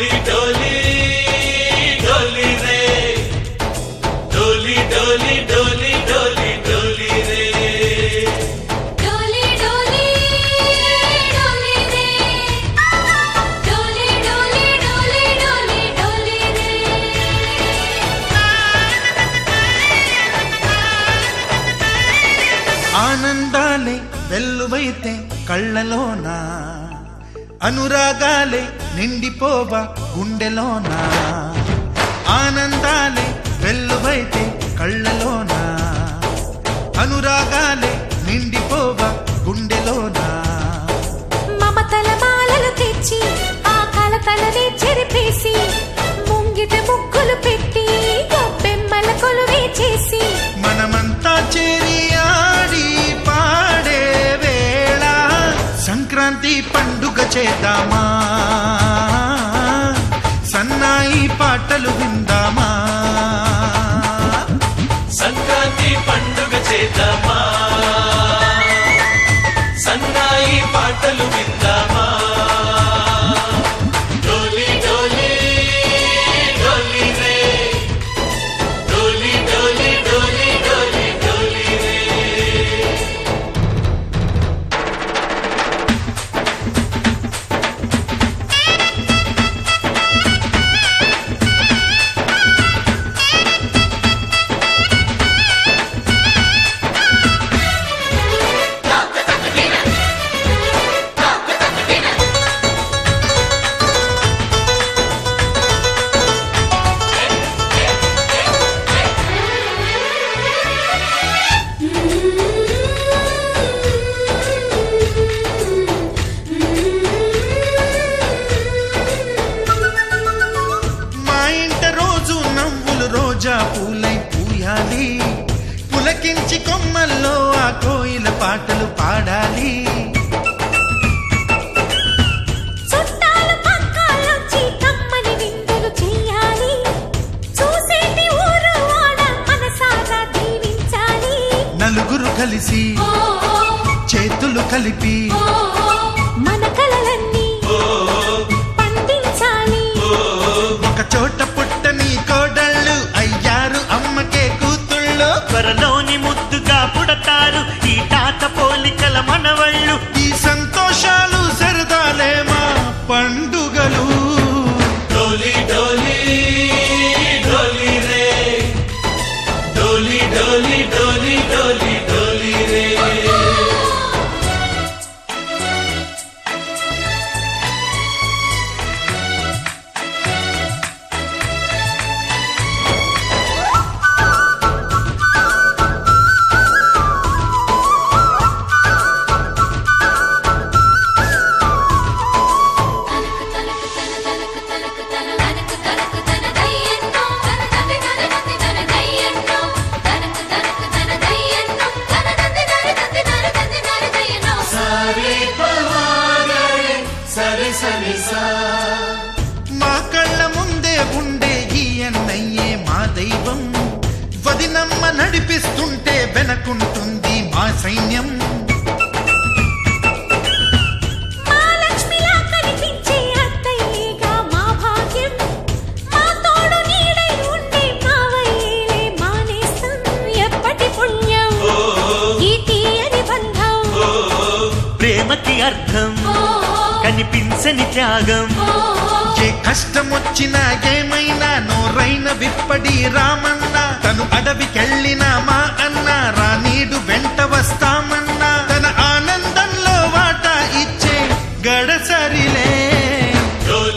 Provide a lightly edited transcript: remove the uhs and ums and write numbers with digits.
डोली डोली डोली रे डोली डोली डोली डोली डोली रे डोली डोली डोली रे डोली डोली डोली डोली डोली रे ఆనందాలే వెల్లువైతే కళ్ళలోనా అనురాగాలే నిండిపోవా గుండెలోనా ఆనందాలే వెల్లువైతే కళ్ళలోనా అనురాగాలే నిండిపోవా గుండెలోనా మమతల మాలలు తెచ్చి ఆ కలతలనే చెరిపేసి ముంగిట ముగ్గులు పెట్టి గొప్పెమ్మల కొలువే చేసి మనమంతా చేరి ఆడి పాడే వేళ సంక్రాంతి పండుగ చేద్దామా సన్నాయి పాటలు విందామా సంక్రాంతి పండుగ చేద్దామా సన్నాయి పాటలు విందామా డోలి డోలి డోలి రే డోలి డోలి డోలి డోలి డోలి రే మా ఇంట రోజు నవ్వులు రోజా పూలై పూయాలి పులకించి కొమ్మల్లో ఆ కోయిల పాటలు పాడాలి చుట్టాలు పక్కాలొచ్చి కమ్మని విందులు చెయ్యాలి చూసేటి ఊరు వాడ మనసారా దీవించాలి నలుగురు కలిసి చేతులు కలిపి మన కలలన్నీ పండించాలి ఒక చోట పుట్టని కోడళ్ళు అయ్యారు అమ్మకే కూతుళ్ళు త్వరలోని ముద్దుగా పుడతారు ఈ తాత పోలికల మనవళ్ళు ఈ సంతోషాలు సరదాలే మా పండుగలు डोली डोली डोली रे डोली डोली डोली डोली डोली रे सारे पवारे सरे सरे सा మా కళ్ళ ముందే ఉండే ఈ అన్నయ్యే మా దైవం వదినమ్మ నడిపిస్తుంటే వెనకుంటుంది మా సైన్యం మా లక్ష్మిలా కనిపించే అత్తయ్యేగా మా భాగ్యం మా తోడు నీడై ఉండే కావయ్యేలే మా నేస్తం ఎప్పటి పుణ్యం ఈ తీయని బంధం ప్రేమకి అర్థం కనిపించని త్యాగం ఏ కష్టం వచ్చినా ఏమైనా నోరైన విప్పడి రామన్న తను అడవికెళ్ళిన మా